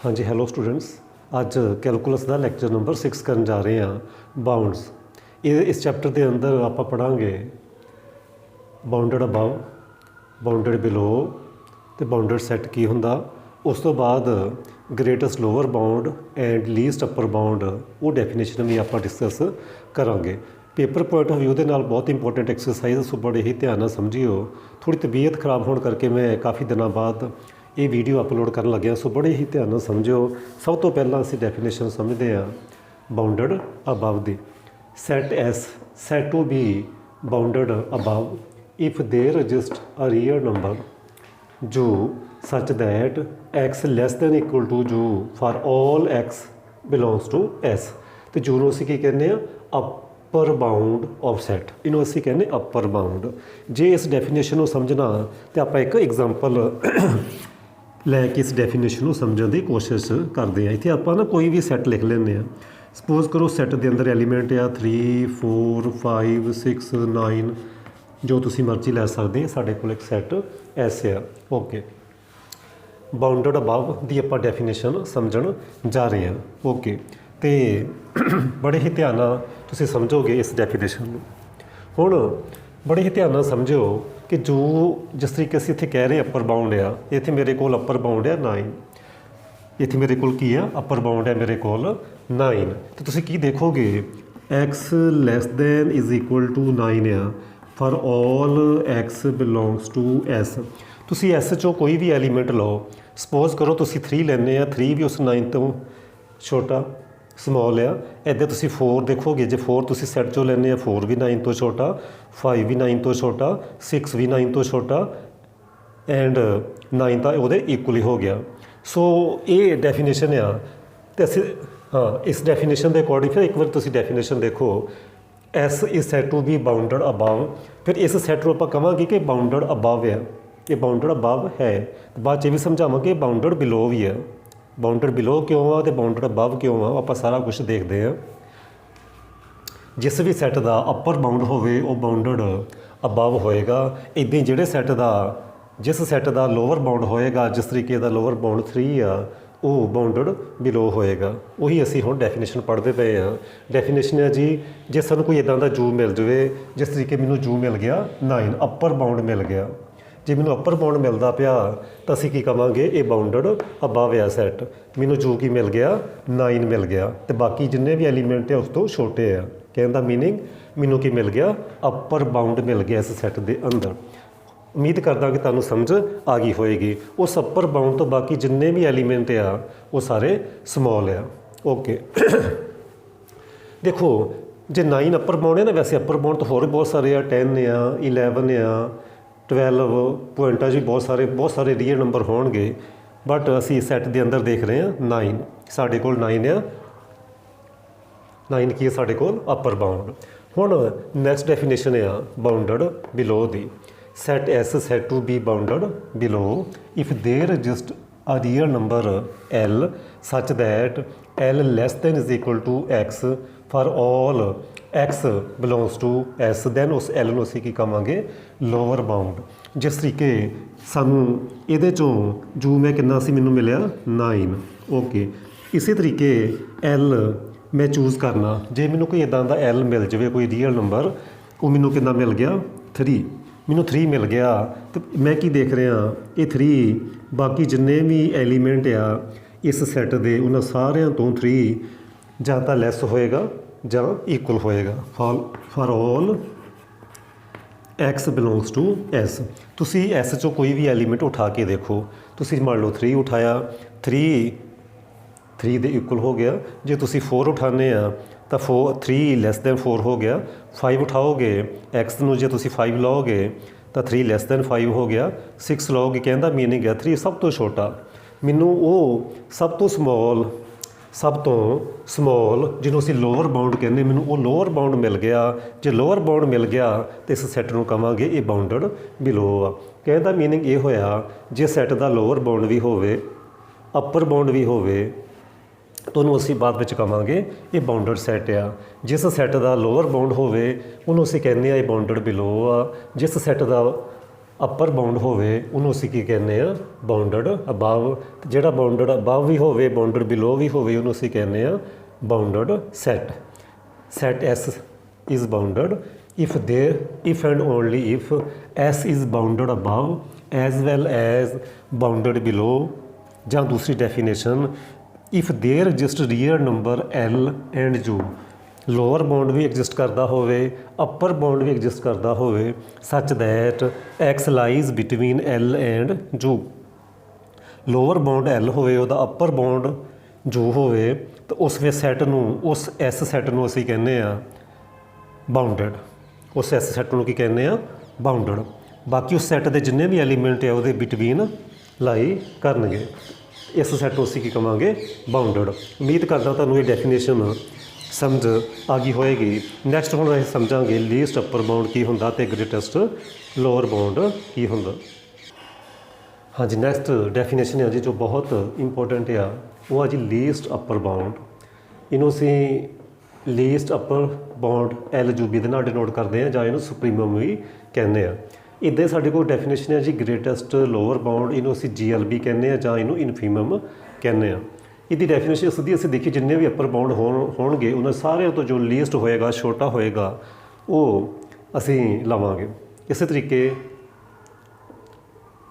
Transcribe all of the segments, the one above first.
हाँ जी, hello students. ਅੱਜ calculus ਦਾ lecture number 6 ਕਰਨ ਜਾ ਰਹੇ ਹਾਂ ਬਾਉਂਡਸ। ਇਸ ਚੈਪਟਰ ਦੇ ਅੰਦਰ ਆਪਾਂ ਪੜਾਂਗੇ ਬਾਉਂਡਡ ਅਬਵ, ਬਾਉਂਡਡ ਬਿਲੋ ਤੇ ਬਾਉਂਡਡ ਸੈੱਟ ਕੀ ਹੁੰਦਾ। ਉਸ ਤੋਂ ਬਾਅਦ greatest lower bound and least upper bound, ਉਹ ਡੈਫੀਨੇਸ਼ਨ ਵੀ ਆਪਾਂ ਡਿਸਕਸ ਕਰਾਂਗੇ। ਪੇਪਰ ਪੁਆਇੰਟ ਆਫ ਵਿਊ ਦੇ ਨਾਲ ਬਹੁਤ ਇੰਪੋਰਟੈਂਟ ਐਕਸਰਸਾਈਜ਼, ਸੋ ਬੜੇ ਹੀ ਧਿਆਨ ਨਾਲ ਸਮਝਿਓ। ਥੋੜ੍ਹੀ ਤਬੀਅਤ ਖਰਾਬ ਹੋਣ ਕਰਕੇ ਮੈਂ ਕਾਫੀ ਦਿਨਾਂ ਬਾਅਦ ਇਹ ਵੀਡੀਓ ਅਪਲੋਡ ਕਰਨ ਲੱਗਿਆ, ਸੋ ਬੜੇ ਹੀ ਧਿਆਨ ਨਾਲ ਸਮਝਿਓ। ਸਭ ਤੋਂ ਪਹਿਲਾਂ ਅਸੀਂ ਡੈਫੀਨੇਸ਼ਨ ਸਮਝਦੇ ਹਾਂ ਬਾਉਂਡਡ ਅਬਵ ਦੀ। Set S set to be bounded above if there exist a real number ਜੋ such that x less than equal to ਜੋ for all x belongs to s। ਤੇ ਜੋ ਨੂੰ ਅਸੀਂ ਕੀ ਕਹਿੰਦੇ ਆ, ਅਪਰ ਬਾਉਂਡ ਆਫ ਸੈਟ, ਇਹਨੂੰ ਅਸੀਂ ਕਹਿੰਦੇ ਅਪਰ ਬਾਉਂਡ। ਜੇ ਇਸ ਡੈਫੀਨੇਸ਼ਨ ਨੂੰ ਸਮਝਣਾ ਤੇ ਆਪਾਂ ਇੱਕ ਐਗਜ਼ਾਮਪਲ ਲੈ ਕੇ ਇਸ ਡੈਫੀਨੇਸ਼ਨ ਨੂੰ ਸਮਝਣ ਦੀ ਕੋਸ਼ਿਸ਼ ਕਰਦੇ ਹਾਂ। ਇੱਥੇ ਆਪਾਂ ਨਾ ਕੋਈ ਵੀ ਸੈੱਟ ਲਿਖ ਲੈਂਦੇ ਹਾਂ। ਸਪੋਜ਼ ਕਰੋ ਸੈੱਟ ਦੇ ਅੰਦਰ ਐਲੀਮੈਂਟ ਆ 3 4 5 6 9, ਜੋ ਤੁਸੀਂ ਮਰਜ਼ੀ ਲੈ ਸਕਦੇ। ਸਾਡੇ ਕੋਲ ਇੱਕ ਸੈੱਟ ਐਸ ਆ। ਓਕੇ, ਬਾਉਂਡਡ ਅਬਵ ਦੀ ਆਪਾਂ ਡੈਫੀਨੇਸ਼ਨ ਸਮਝਣ ਜਾ ਰਹੇ ਹਾਂ। ਓਕੇ, ਤੇ ਬੜੇ ਹੀ ਧਿਆਨ ਨਾਲ ਤੁਸੀਂ ਸਮਝੋਗੇ ਇਸ ਡੈਫੀਨੇਸ਼ਨ ਨੂੰ। ਹੁਣ ਬੜੇ ਹੀ ਧਿਆਨ ਨਾਲ ਸਮਝਿਓ ਕਿ ਜੋ ਜਿਸ ਤਰੀਕੇ ਅਸੀਂ ਇੱਥੇ ਕਹਿ ਰਹੇ ਅਪਰ ਬਾਉਂਡ ਆ, ਇੱਥੇ ਮੇਰੇ ਕੋਲ ਅਪਰ ਬਾਉਂਡ ਆ 9। ਇੱਥੇ ਮੇਰੇ ਕੋਲ ਕੀ ਆ, ਅਪਰ ਬਾਉਂਡ ਹੈ ਮੇਰੇ ਕੋਲ 9। ਤੇ ਤੁਸੀਂ ਕੀ ਦੇਖੋਗੇ, x less than is equal to 9 ਆ for all x belongs to s। ਤੁਸੀਂ s ਚੋਂ ਕੋਈ ਵੀ ਐਲੀਮੈਂਟ ਲਓ। ਸਪੋਜ਼ ਕਰੋ ਤੁਸੀਂ 3 ਲੈਂਦੇ ਆ, 3 ਵੀ ਉਸ 9 ਤੋਂ ਛੋਟਾ ਸਮੋਲ ਆ। ਇੱਦਾਂ ਤੁਸੀਂ 4 ਦੇਖੋਗੇ, ਜੇ 4 ਤੁਸੀਂ ਸੈੱਟ ਚੋਂ ਲੈਂਦੇ ਆ, 4 ਵੀ 9 ਤੋਂ ਛੋਟਾ, 5 ਵੀ 9 ਤੋਂ ਛੋਟਾ, 6 ਵੀ 9 ਤੋਂ ਛੋਟਾ ਐਂਡ 9 ਤਾਂ ਉਹਦੇ ਇਕੁਅਲੀ ਹੋ ਗਿਆ। ਸੋ ਇਹ ਡੈਫੀਨੇਸ਼ਨ ਆ। ਅਤੇ ਅਸੀਂ ਇਸ ਡੈਫੀਨੇਸ਼ਨ ਦੇ ਅਕੋਰਡਿੰਗ ਫਿਰ ਇੱਕ ਵਾਰ ਤੁਸੀਂ ਡੈਫੀਨੇਸ਼ਨ ਦੇਖੋ, S is set to be bounded above. ਫਿਰ ਇਸ ਸੈੱਟ ਨੂੰ ਆਪਾਂ ਕਹਾਂਗੇ ਕਿ ਬਾਉਂਡਡ ਅਬਵ ਆ, ਇਹ ਬਾਉਂਡਡ ਅਬਵ ਹੈ। ਬਾਅਦ 'ਚ ਇਹ ਵੀ ਸਮਝਾਵਾਂਗੇ ਬਾਉਂਡਡ ਬਿਲੋ ਵੀ ਹੈ। ਬਾਉਂਡਡ ਬਿਲੋ ਕਿਉਂ ਆ ਅਤੇ ਬਾਉਂਡਡ ਅਬਵ ਕਿਉਂ ਆ, ਆਪਾਂ ਸਾਰਾ ਕੁਛ ਦੇਖਦੇ ਹਾਂ। ਜਿਸ ਵੀ ਸੈੱਟ ਦਾ ਅਪਰ ਬਾਉਂਡ ਹੋਵੇ ਉਹ ਬਾਉਂਡਡ ਅਬਵ ਹੋਏਗਾ। ਇੱਦਾਂ ਹੀ ਜਿਹੜੇ ਸੈੱਟ ਦਾ ਜਿਸ ਸੈੱਟ ਦਾ ਲੋਅਰ ਬਾਉਂਡ ਹੋਏਗਾ, ਜਿਸ ਤਰੀਕੇ ਦਾ ਲੋਅਰ ਬਾਉਂਡ 3 ਆ, ਉਹ ਬਾਉਂਡਡ ਬਿਲੋ ਹੋਏਗਾ। ਉਹੀ ਅਸੀਂ ਹੁਣ ਡੈਫੀਨੇਸ਼ਨ ਪੜ੍ਹਦੇ ਪਏ ਹਾਂ। ਡੈਫੀਨੇਸ਼ਨ ਹੈ ਜੀ, ਜੇ ਸਾਨੂੰ ਕੋਈ ਇੱਦਾਂ ਦਾ ਜੂ ਮਿਲ ਜਾਵੇ, ਜਿਸ ਤਰੀਕੇ ਮੈਨੂੰ ਜੂ ਮਿਲ ਗਿਆ 9, ਅਪਰ ਬਾਉਂਡ ਮਿਲ ਗਿਆ। ਜੇ ਮੈਨੂੰ ਅਪਰ ਬਾਉਂਡ ਮਿਲਦਾ ਪਿਆ ਤਾਂ ਅਸੀਂ ਕੀ ਕਹਾਂਗੇ, ਇਹ ਬਾਉਂਡਡ ਅਬਵ ਆ ਸੈੱਟ। ਮੈਨੂੰ ਜੋ ਕੀ ਮਿਲ ਗਿਆ 9 ਮਿਲ ਗਿਆ, ਅਤੇ ਬਾਕੀ ਜਿੰਨੇ ਵੀ ਐਲੀਮੈਂਟ ਆ ਉਸ ਤੋਂ ਛੋਟੇ ਆ। ਕਹਿਣ ਦਾ ਮੀਨਿੰਗ ਮੈਨੂੰ ਕੀ ਮਿਲ ਗਿਆ, ਅਪਰ ਬਾਉਂਡ ਮਿਲ ਗਿਆ ਇਸ ਸੈੱਟ ਦੇ ਅੰਦਰ। ਉਮੀਦ ਕਰਦਾ ਕਿ ਤੁਹਾਨੂੰ ਸਮਝ ਆ ਗਈ ਹੋਏਗੀ। ਉਸ ਅਪਰ ਬਾਉਂਡ ਤੋਂ ਬਾਕੀ ਜਿੰਨੇ ਵੀ ਐਲੀਮੈਂਟ ਆ ਉਹ ਸਾਰੇ ਸਮੋਲ ਆ। ਓਕੇ, ਦੇਖੋ ਜੇ 9 ਅਪਰ ਬਾਉਂਡ ਹੈ ਨਾ, ਵੈਸੇ ਅਪਰ ਬਾਉਂਡ ਤਾਂ ਹੋਰ ਵੀ ਬਹੁਤ ਸਾਰੇ ਆ, 10 ਆ, 11 ਆ, 12 ਪੁਆਇੰਟਾਂ 'ਚ ਵੀ ਬਹੁਤ ਸਾਰੇ ਰੀਅਲ ਨੰਬਰ ਹੋਣਗੇ। ਬਟ ਅਸੀਂ ਸੈੱਟ ਦੇ ਅੰਦਰ ਦੇਖ ਰਹੇ ਹਾਂ 9, ਸਾਡੇ ਕੋਲ 9 ਆ। 9 ਕੀ ਹੈ ਸਾਡੇ ਕੋਲ, ਅਪਰ ਬਾਉਂਡ। ਹੁਣ ਨੈਕਸਟ ਡੈਫੀਨੇਸ਼ਨ ਆ ਬਾਉਂਡਡ ਬਿਲੋ ਦੀ। Set S set to be bounded below if there exist a real number L such that L less than is equal to x for all x belongs to s। Then ਉਸ L ਨੂੰ ਅਸੀਂ ਕੀ ਕਹਾਂਗੇ, lower bound. ਜਿਸ ਤਰੀਕੇ ਸਾਨੂੰ ਇਹਦੇ ਚੋਂ ਜੋ ਮੈਂ ਕਿੰਨਾ ਸੀ, ਮੈਨੂੰ ਮਿਲਿਆ 9। ਓਕੇ, ਇਸੇ ਤਰੀਕੇ L ਮੈਂ ਚੂਜ਼ ਕਰਨਾ। ਜੇ ਮੈਨੂੰ ਕੋਈ ਇੱਦਾਂ ਦਾ L ਮਿਲ ਜਾਵੇ, ਕੋਈ ਰੀਅਲ ਨੰਬਰ, ਉਹ ਮੈਨੂੰ ਕਿੰਨਾ ਮਿਲ ਗਿਆ 3। ਮੈਨੂੰ 3 ਮਿਲ ਗਿਆ ਅਤੇ ਮੈਂ ਕੀ ਦੇਖ ਰਿਹਾ, ਇਹ 3 ਬਾਕੀ ਜਿੰਨੇ ਵੀ ਐਲੀਮੈਂਟ ਆ ਇਸ ਸੈੱਟ ਦੇ, ਉਹਨਾਂ ਸਾਰਿਆਂ ਤੋਂ 3 ਜਾਂ ਤਾਂ ਲੈਸ ਹੋਏਗਾ ਜਾਂ ਇਕੁਅਲ ਹੋਏਗਾ। For all x belongs to s। ਤੁਸੀਂ s ਚੋਂ ਕੋਈ ਵੀ ਐਲੀਮੈਂਟ ਉਠਾ ਕੇ ਦੇਖੋ। ਤੁਸੀਂ ਮੰਨ ਲਓ 3 ਉਠਾਇਆ, 3 ਦੇ ਇਕੁਅਲ ਹੋ ਗਿਆ। ਜੇ ਤੁਸੀਂ 4 ਉਠਾਉਂਦੇ ਆ ਤਾਂ 3 ਲੈਸ ਦੈਨ 4 ਹੋ ਗਿਆ। 5 ਉਠਾਓਗੇ x ਨੂੰ, ਜੇ ਤੁਸੀਂ 5 ਲਓਗੇ ਤਾਂ 3 ਲੈਸ ਦੈਨ 5 ਹੋ ਗਿਆ। 6 ਲਓਗੇ, ਕਹਿੰਦਾ ਮੀਨਿੰਗ ਹੈ 3 ਸਭ ਤੋਂ ਛੋਟਾ। ਮੈਨੂੰ ਉਹ ਸਭ ਤੋਂ ਸਮੋਲ ਜਿਹਨੂੰ ਅਸੀਂ ਲੋਅਰ ਬਾਉਂਡ ਕਹਿੰਦੇ, ਮੈਨੂੰ ਉਹ ਲੋਅਰ ਬਾਉਂਡ ਮਿਲ ਗਿਆ। ਜੇ ਲੋਅਰ ਬਾਉਂਡ ਮਿਲ ਗਿਆ ਤਾਂ ਇਸ ਸੈੱਟ ਨੂੰ ਕਹਾਂਗੇ ਇਹ ਬਾਉਂਡਡ ਬਿਲੋ ਆ। ਕਹਿੰਦਾ ਮੀਨਿੰਗ ਇਹ ਹੋਇਆ, ਜੇ ਸੈੱਟ ਦਾ ਲੋਅਰ ਬਾਉਂਡ ਵੀ ਹੋਵੇ, ਅਪਰ ਬਾਉਂਡ ਵੀ ਹੋਵੇ, ਤਾਂ ਉਹਨੂੰ ਅਸੀਂ ਬਾਅਦ ਵਿੱਚ ਕਹਾਂਗੇ ਇਹ ਬਾਉਂਡਡ ਸੈੱਟ ਆ। ਜਿਸ ਸੈੱਟ ਦਾ ਲੋਅਰ ਬਾਉਂਡ ਹੋਵੇ ਉਹਨੂੰ ਅਸੀਂ ਕਹਿੰਦੇ ਆ ਇਹ ਬਾਉਂਡਡ ਬਿਲੋ ਆ। ਜਿਸ ਸੈੱਟ ਦਾ ਅਪਰ ਬਾਉਂਡ ਹੋਵੇ ਉਹਨੂੰ ਅਸੀਂ ਕੀ ਕਹਿੰਦੇ ਆ ਬਾਉਂਡਡ ਅਬਵ, ਤੇ ਜਿਹੜਾ ਬਾਉਂਡਡ ਅਬਵ ਵੀ ਹੋਵੇ ਬਾਉਂਡਡ ਬਿਲੋ ਵੀ ਹੋਵੇ ਉਹਨੂੰ ਅਸੀਂ ਕਹਿੰਦੇ ਆ bounded set. Set S is bounded if and only if S is bounded above as well as bounded below, ਜਾਂ ਦੂਸਰੀ definition if there exist real number L and U, lower bound ਵੀ exist ਕਰਦਾ ਹੋਵੇ upper bound ਵੀ exist ਕਰਦਾ ਹੋਵੇ such that X lies between L and U, lower bound L ਹੋਵੇ ਉਹਦਾ ਅਪਰ ਬਾਉਂਡ U ਹੋਵੇ ਤਾਂ ਉਸ ਵੇ ਸੈੱਟ ਨੂੰ ਉਸ S ਸੈੱਟ ਨੂੰ ਅਸੀਂ ਕਹਿੰਦੇ ਆ ਬਾਉਂਡਡ। ਉਸ S ਸੈੱਟ ਨੂੰ ਕੀ ਕਹਿੰਦੇ ਆ ਬਾਉਂਡਡ। ਬਾਕੀ ਉਸ ਸੈੱਟ ਦੇ ਜਿੰਨੇ ਵੀ ਐਲੀਮੈਂਟ ਆ ਉਹਦੇ ਬਿਟਵੀਨ ਲਾਈ ਕਰਨਗੇ, ਇਸ ਸੈੱਟ ਨੂੰ ਅਸੀਂ ਕੀ ਕਵਾਂਗੇ ਬਾਉਂਡਡ। ਉਮੀਦ ਕਰਦਾ ਤੁਹਾਨੂੰ ਇਹ ਡੈਫੀਨੇਸ਼ਨ ਸਮਝ ਆ ਗਈ ਹੋਏਗੀ। ਨੈਕਸਟ ਹੁਣ ਅਸੀਂ ਸਮਝਾਂਗੇ ਲੀਸਟ ਅਪਰ ਬਾਉਂਡ ਕੀ ਹੁੰਦਾ ਅਤੇ ਗ੍ਰੇਟੈਸਟ ਲੋਅਰ ਬਾਉਂਡ ਕੀ ਹੁੰਦਾ। ਹਾਂਜੀ, ਨੈਕਸਟ ਡੈਫੀਨੇਸ਼ਨ ਹੈ ਜੀ ਜੋ ਬਹੁਤ ਇੰਪੋਰਟੈਂਟ ਆ, ਉਹ ਆ ਜੀ ਲੀਸਟ ਅਪਰ ਬਾਉਂਡ। ਇਹਨੂੰ ਅਸੀਂ ਲੀਸਟ ਅਪਰ ਬਾਉਂਡ LUB ਦੇ ਨਾਲ ਡਿਨੋਟ ਕਰਦੇ ਹਾਂ, ਜਾਂ ਇਹਨੂੰ ਸੁਪਰੀਮਮ ਵੀ ਕਹਿੰਦੇ ਆ। ਇੱਦਾਂ ਸਾਡੇ ਕੋਲ ਡੈਫੀਨੇਸ਼ਨ ਹੈ ਜੀ ਗ੍ਰੇਟੈਸਟ ਲੋਅਰ ਬਾਉਂਡ, ਇਹਨੂੰ ਅਸੀਂ GLB ਕਹਿੰਦੇ ਹਾਂ ਜਾਂ ਇਹਨੂੰ ਇਨਫੀਮਮ ਕਹਿੰਦੇ ਹਾਂ। ਇਹਦੀ ਡੈਫੀਨੇਸ਼ਨ ਸਿੱਧੀ ਅਸੀਂ ਦੇਖੀ ਜਿੰਨੇ ਵੀ ਅਪਰ ਬਾਉਂਡ ਹੋਣਗੇ ਉਹਨਾਂ ਸਾਰਿਆਂ ਤੋਂ ਜੋ ਲੀਸਟ ਹੋਏਗਾ ਛੋਟਾ ਹੋਏਗਾ ਉਹ ਅਸੀਂ ਲਵਾਂਗੇ। ਇਸੇ ਤਰੀਕੇ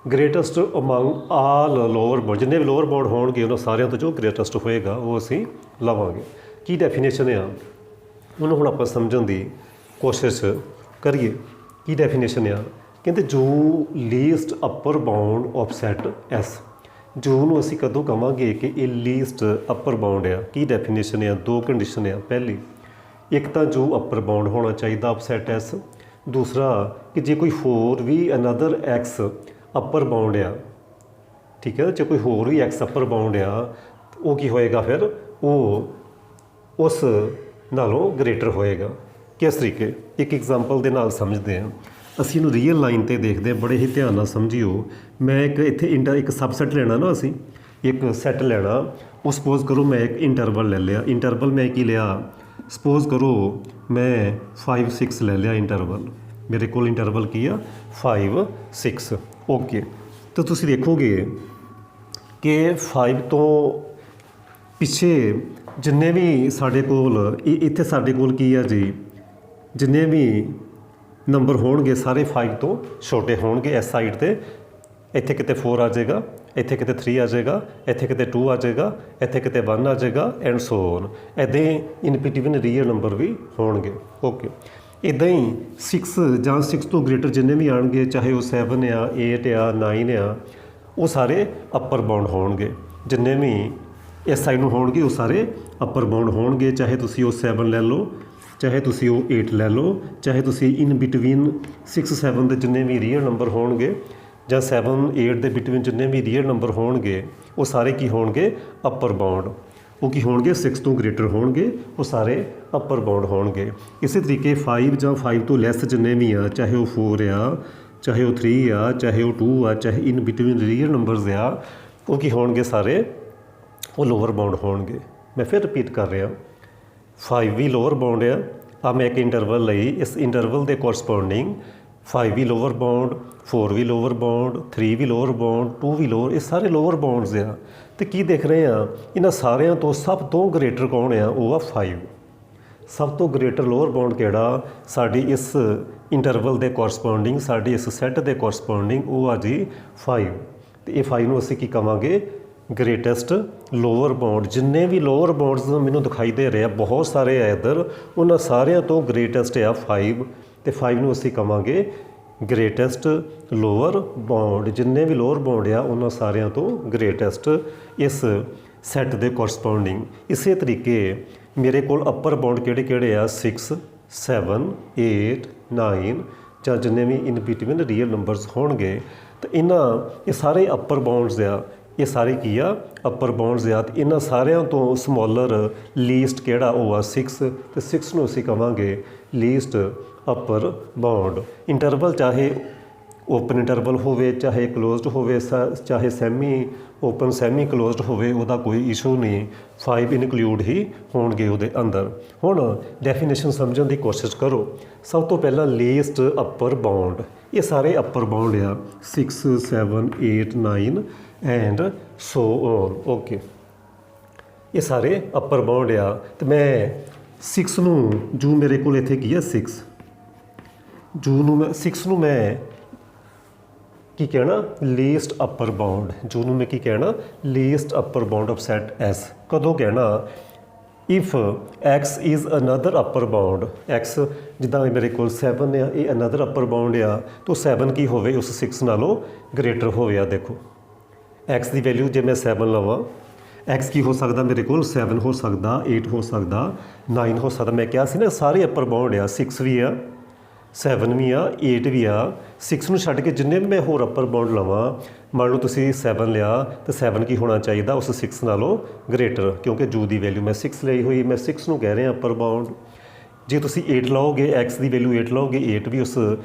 ਗ੍ਰੇਟੈਸਟ ਅਮੰਗ ਆਲ ਲੋਅਰ ਬਾਉਂਡ, ਜਿੰਨੇ ਵੀ ਲੋਅਰ ਬਾਉਂਡ ਹੋਣਗੇ ਉਹਨਾਂ ਸਾਰਿਆਂ ਤੋਂ ਜੋ ਗ੍ਰੇਟੈਸਟ ਹੋਏਗਾ ਉਹ ਅਸੀਂ ਲਵਾਂਗੇ। ਕੀ ਡੈਫੀਨੇਸ਼ਨ ਆ ਉਹਨੂੰ ਹੁਣ ਆਪਾਂ ਸਮਝਣ ਦੀ ਕੋਸ਼ਿਸ਼ ਕਰੀਏ। ਕੀ ਡੈਫੀਨੇਸ਼ਨ ਆ, ਕਹਿੰਦੇ ਜੋ least upper bound of set S, ਜੋ ਨੂੰ ਅਸੀਂ ਕਦੋਂ ਕਵਾਂਗੇ ਕਿ ਇਹ ਲੀਸਟ ਅਪਰ ਬਾਉਂਡ ਆ। ਕੀ ਡੈਫੀਨੇਸ਼ਨ ਆ, ਦੋ ਕੰਡੀਸ਼ਨ ਆ। ਪਹਿਲੀ, ਇੱਕ ਤਾਂ ਜੋ ਅਪਰ ਬਾਉਂਡ ਹੋਣਾ ਚਾਹੀਦਾ ਆਫ ਸੈਟ S, ਦੂਸਰਾ ਕਿ ਜੇ ਕੋਈ ਹੋਰ ਵੀ ਅਨਦਰ X ਅਪਰ ਬਾਉਂਡ ਆ, ਠੀਕ ਹੈ, ਜੇ ਕੋਈ ਹੋਰ ਵੀ X ਅਪਰ ਬਾਉਂਡ ਆ ਉਹ ਕੀ ਹੋਏਗਾ ਫਿਰ ਉਹ ਉਸ ਨਾਲੋਂ ਗ੍ਰੇਟਰ ਹੋਏਗਾ। ਕਿਸ ਤਰੀਕੇ, ਇੱਕ ਐਗਜ਼ਾਮਪਲ ਦੇ ਨਾਲ ਸਮਝਦੇ ਹਾਂ। ਅਸੀਂ ਇਹਨੂੰ ਰੀਅਲ ਲਾਈਨ 'ਤੇ ਦੇਖਦੇ ਹਾਂ, ਬੜੇ ਹੀ ਧਿਆਨ ਨਾਲ ਸਮਝਿਓ। ਮੈਂ ਇੱਥੇ ਇੱਕ ਸਬਸੈਟ ਲੈਣਾ ਨਾ, ਅਸੀਂ ਇੱਕ ਸੈੱਟ ਲੈਣਾ। ਉਹ ਸਪੋਜ਼ ਕਰੋ ਮੈਂ ਇੱਕ ਇੰਟਰਵਲ ਲੈ ਲਿਆ। ਇੰਟਰਵਲ ਮੈਂ ਕੀ ਲਿਆ, ਸਪੋਜ਼ ਕਰੋ ਮੈਂ 5 6 ਲੈ ਲਿਆ ਇੰਟਰਵਲ। ਮੇਰੇ ਕੋਲ ਇੰਟਰਵਲ ਕੀ ਆ 5 6। ਓਕੇ, ਤਾਂ ਤੁਸੀਂ ਦੇਖੋਗੇ ਕਿ 5 ਤੋਂ ਪਿੱਛੇ ਜਿੰਨੇ ਵੀ ਸਾਡੇ ਕੋਲ ਇੱਥੇ ਸਾਡੇ ਕੋਲ ਕੀ ਆ ਜੀ, ਜਿੰਨੇ ਵੀ ਨੰਬਰ ਹੋਣਗੇ ਸਾਰੇ 5 ਤੋਂ ਛੋਟੇ ਹੋਣਗੇ। ਇਸ ਸਾਈਡ 'ਤੇ ਇੱਥੇ ਕਿਤੇ 4 ਆ ਜਾਏਗਾ, ਇੱਥੇ ਕਿਤੇ 3 ਆ ਜਾਏਗਾ, ਇੱਥੇ ਕਿਤੇ 2 ਆ ਜਾਏਗਾ, ਇੱਥੇ ਕਿਤੇ 1 ਆ ਜਾਏਗਾ ਐਂਡ ਸੋ ਔਨ। ਇੱਦਾਂ ਹੀ ਇਨ ਬਿਟਵੀਨ ਰੀਅਲ ਨੰਬਰ ਵੀ ਹੋਣਗੇ। ਓਕੇ, ਇੱਦਾਂ ਹੀ 6 ਜਾਂ 6 ਤੋਂ ਗ੍ਰੇਟਰ ਜਿੰਨੇ ਵੀ ਆਉਣਗੇ, ਚਾਹੇ ਉਹ 7 ਆ 8 ਆ 9 ਆ, ਉਹ ਸਾਰੇ ਅਪਰ ਬਾਉਂਡ ਹੋਣਗੇ। ਜਿੰਨੇ ਵੀ ਇਸ ਸਾਈਡ ਨੂੰ ਹੋਣਗੇ ਉਹ ਸਾਰੇ ਅਪਰ ਬਾਉਂਡ ਹੋਣਗੇ। ਚਾਹੇ ਤੁਸੀਂ ਉਹ 7 ਲੈ ਲਓ, ਚਾਹੇ ਤੁਸੀਂ ਉਹ 8 ਲੈ ਲਓ, ਚਾਹੇ ਤੁਸੀਂ ਇਨ ਬਿਟਵੀਨ 6 7 ਦੇ ਜਿੰਨੇ ਵੀ ਰੀਅਲ ਨੰਬਰ ਹੋਣਗੇ ਜਾਂ 7 8 ਦੇ ਬਿਟਵੀਨ ਜਿੰਨੇ ਵੀ ਰੀਅਲ ਨੰਬਰ ਹੋਣਗੇ ਉਹ ਸਾਰੇ ਕੀ ਹੋਣਗੇ ਅਪਰ ਬਾਉਂਡ। ਉਹ ਕੀ ਹੋਣਗੇ 6 ਤੋਂ ਗ੍ਰੇਟਰ ਹੋਣਗੇ, ਉਹ ਸਾਰੇ ਅਪਰ ਬਾਉਂਡ ਹੋਣਗੇ। ਇਸੇ ਤਰੀਕੇ 5 ਜਾਂ 5 ਤੋਂ ਲੈਸ ਜਿੰਨੇ ਵੀ ਆ, ਚਾਹੇ ਉਹ 4 ਆ, ਚਾਹੇ ਉਹ 3 ਆ, ਚਾਹੇ ਉਹ 2 ਆ, ਚਾਹੇ ਇਨ ਬਿਟਵੀਨ ਰੀਅਲ ਨੰਬਰਸ ਆ, ਉਹ ਕੀ ਹੋਣਗੇ ਸਾਰੇ ਉਹ ਲੋਅਰ ਬਾਉਂਡ ਹੋਣਗੇ। ਮੈਂ ਫਿਰ ਰਿਪੀਟ ਕਰ ਰਿਹਾ, 5 ਵੀ ਲੋਅਰ ਬਾਉਂਡ ਆ ਮੈਂ ਇੱਕ ਇੰਟਰਵਲ ਲਈ, ਇਸ ਇੰਟਰਵਲ ਦੇ ਕੋਰਸਪੋਂਡਿੰਗ 5 ਵੀ ਲੋਅਰ ਬਾਉਂਡ, 4 ਵੀ ਲੋਅਰ ਬਾਉਂਡ, 3 ਵੀ ਲੋਅਰ ਬਾਉਂਡ, 2 ਵੀ ਲੋਅਰ, ਇਹ ਸਾਰੇ ਲੋਅਰ ਬਾਉਂਡਸ ਆ। ਅਤੇ ਕੀ ਦੇਖ ਰਹੇ ਆ, ਇਹਨਾਂ ਸਾਰਿਆਂ ਤੋਂ ਸਭ ਤੋਂ ਗ੍ਰੇਟਰ ਕੌਣ ਆ, ਉਹ ਆ 5। ਸਭ ਤੋਂ ਗ੍ਰੇਟਰ ਲੋਅਰ ਬਾਉਂਡ ਕਿਹੜਾ, ਸਾਡੀ ਇਸ ਇੰਟਰਵਲ ਦੇ ਕੋਰਸਪੋਂਡਿੰਗ, ਸਾਡੀ ਇਸ ਸੈੱਟ ਦੇ ਕੋਰਸਪੋਂਡਿੰਗ ਉਹ ਆ ਜੀ 5। ਅਤੇ ਇਹ 5 ਨੂੰ ਅਸੀਂ ਕੀ ਕਵਾਂਗੇ ਗ੍ਰੇਟੈਸਟ ਲੋਅਰ ਬਾਉਂਡ। ਜਿੰਨੇ ਵੀ ਲੋਅਰ ਬਾਉਂਡਸ ਮੈਨੂੰ ਦਿਖਾਈ ਦੇ ਰਹੇ ਆ, ਬਹੁਤ ਸਾਰੇ ਆ ਇੱਧਰ, ਉਹਨਾਂ ਸਾਰਿਆਂ ਤੋਂ ਗ੍ਰੇਟੈਸਟ ਆ 5। ਅਤੇ 5 ਨੂੰ ਅਸੀਂ ਕਵਾਂਗੇ ਗ੍ਰੇਟੈਸਟ ਲੋਅਰ ਬਾਉਂਡ। ਜਿੰਨੇ ਵੀ ਲੋਅਰ ਬਾਉਂਡ ਆ ਉਹਨਾਂ ਸਾਰਿਆਂ ਤੋਂ ਗ੍ਰੇਟੈਸਟ ਇਸ ਸੈੱਟ ਦੇ ਕੋਰਸਪੋਂਡਿੰਗ। ਇਸੇ ਤਰੀਕੇ ਮੇਰੇ ਕੋਲ ਅਪਰ ਬਾਉਂਡ ਕਿਹੜੇ ਕਿਹੜੇ ਆ, 6 7 8 9 ਜਾਂ ਜਿੰਨੇ ਵੀ ਇਨ ਬਿਟਵੀਨ ਰੀਅਲ ਨੰਬਰਸ ਹੋਣਗੇ। ਤਾਂ ਇਹ ਸਾਰੇ ਅਪਰ ਬਾਉਂਡਸ ਆ, ਇਹ ਸਾਰੇ ਕੀ ਆ ਅਪਰ ਬਾਉਂਡਸ ਆ। ਅਤੇ ਇਹਨਾਂ ਸਾਰਿਆਂ ਤੋਂ ਸਮੋਲਰ ਲੀਸਟ ਕਿਹੜਾ, ਉਹ ਆ 6। ਅਤੇ 6 ਨੂੰ ਅਸੀਂ ਕਵਾਂਗੇ ਲੀਸਟ ਅਪਰ ਬਾਉਂਡ। ਇੰਟਰਵਲ ਚਾਹੇ ਓਪਨ ਇੰਟਰਵਲ ਹੋਵੇ, ਚਾਹੇ ਕਲੋਜ਼ਡ ਹੋਵੇ, ਚਾਹੇ ਸੈਮੀ ਓਪਨ ਸੈਮੀ ਕਲੋਜ਼ਡ ਹੋਵੇ ਉਹਦਾ ਕੋਈ ਇਸ਼ੂ ਨਹੀਂ, 5 ਇਨਕਲੂਡ ਹੀ ਹੋਣਗੇ ਉਹਦੇ ਅੰਦਰ। ਹੁਣ ਡੈਫੀਨੇਸ਼ਨ ਸਮਝਣ ਦੀ ਕੋਸ਼ਿਸ਼ ਕਰੋ। ਸਭ ਤੋਂ ਪਹਿਲਾਂ ਲੀਸਟ ਅਪਰ ਬਾਉਂਡ, ਇਹ ਸਾਰੇ ਅਪਰ ਬਾਉਂਡ ਆ 6 7 8 9 ਐਂਡ ਸੋ ਔਨ। ਓਕੇ, ਇਹ ਸਾਰੇ ਅਪਰ ਬਾਉਂਡ ਆ। ਤੇ ਮੈਂ 6 ਨੂੰ ਜੂ ਮੇਰੇ ਕੋਲ ਇੱਥੇ ਕੀ ਆ 6 ਜੂ ਨੂੰ ਮੈਂ 6 ਨੂੰ ਮੈਂ ਕੀ ਕਹਿਣਾ ਲੀਸਟ ਅਪਰ ਬਾਉਂਡ, ਜੂ ਨੂੰ ਮੈਂ ਕੀ ਕਹਿਣਾ least upper bound of set S. ਕਦੋਂ ਕਹਿਣਾ if X is another upper bound, X ਜਿੱਦਾਂ ਮੇਰੇ ਕੋਲ 7 ਆ, ਇਹ ਅਨਦਰ ਅਪਰ ਬਾਉਂਡ ਆ, ਤਾਂ 7 ਕੀ ਹੋਵੇ ਉਸ 6 ਨਾਲੋਂ ਗ੍ਰੇਟਰ ਹੋਵੇ। ਆ ਦੇਖੋ ਐਕਸ ਦੀ ਵੈਲਿਊ ਜੇ ਮੈਂ 7 ਲਵਾਂ, ਐਕਸ ਕੀ ਹੋ ਸਕਦਾ ਮੇਰੇ ਕੋਲ 7 ਹੋ ਸਕਦਾ, 8 ਹੋ ਸਕਦਾ, 9 ਹੋ ਸਕਦਾ। ਮੈਂ ਕਿਹਾ ਸੀ ਨਾ ਸਾਰੇ ਅਪਰ ਬਾਉਂਡ ਆ, 6 ਵੀ ਆ, 7 ਵੀ ਆ, 8 ਵੀ ਆ। 6 ਨੂੰ ਛੱਡ ਕੇ ਜਿੰਨੇ ਵੀ ਮੈਂ ਹੋਰ ਅਪਰ ਬਾਉਂਡ ਲਵਾਂ, ਮੰਨ ਲਓ ਤੁਸੀਂ 7 ਲਿਆ ਤਾਂ 7 ਕੀ ਹੋਣਾ ਚਾਹੀਦਾ ਉਸ 6 ਨਾਲੋਂ ਗ੍ਰੇਟਰ, ਕਿਉਂਕਿ ਜੂ ਦੀ ਵੈਲਿਊ ਮੈਂ 6 ਲਈ ਹੋਈ, ਮੈਂ 6 ਨੂੰ ਕਹਿ ਰਿਹਾ ਅਪਰ ਬਾਉਂਡ। ਜੇ ਤੁਸੀਂ 8 ਲਓਗੇ, ਐਕਸ ਦੀ ਵੈਲਿਊ 8 ਲਓਗੇ, 8 ਵੀ ਉਸ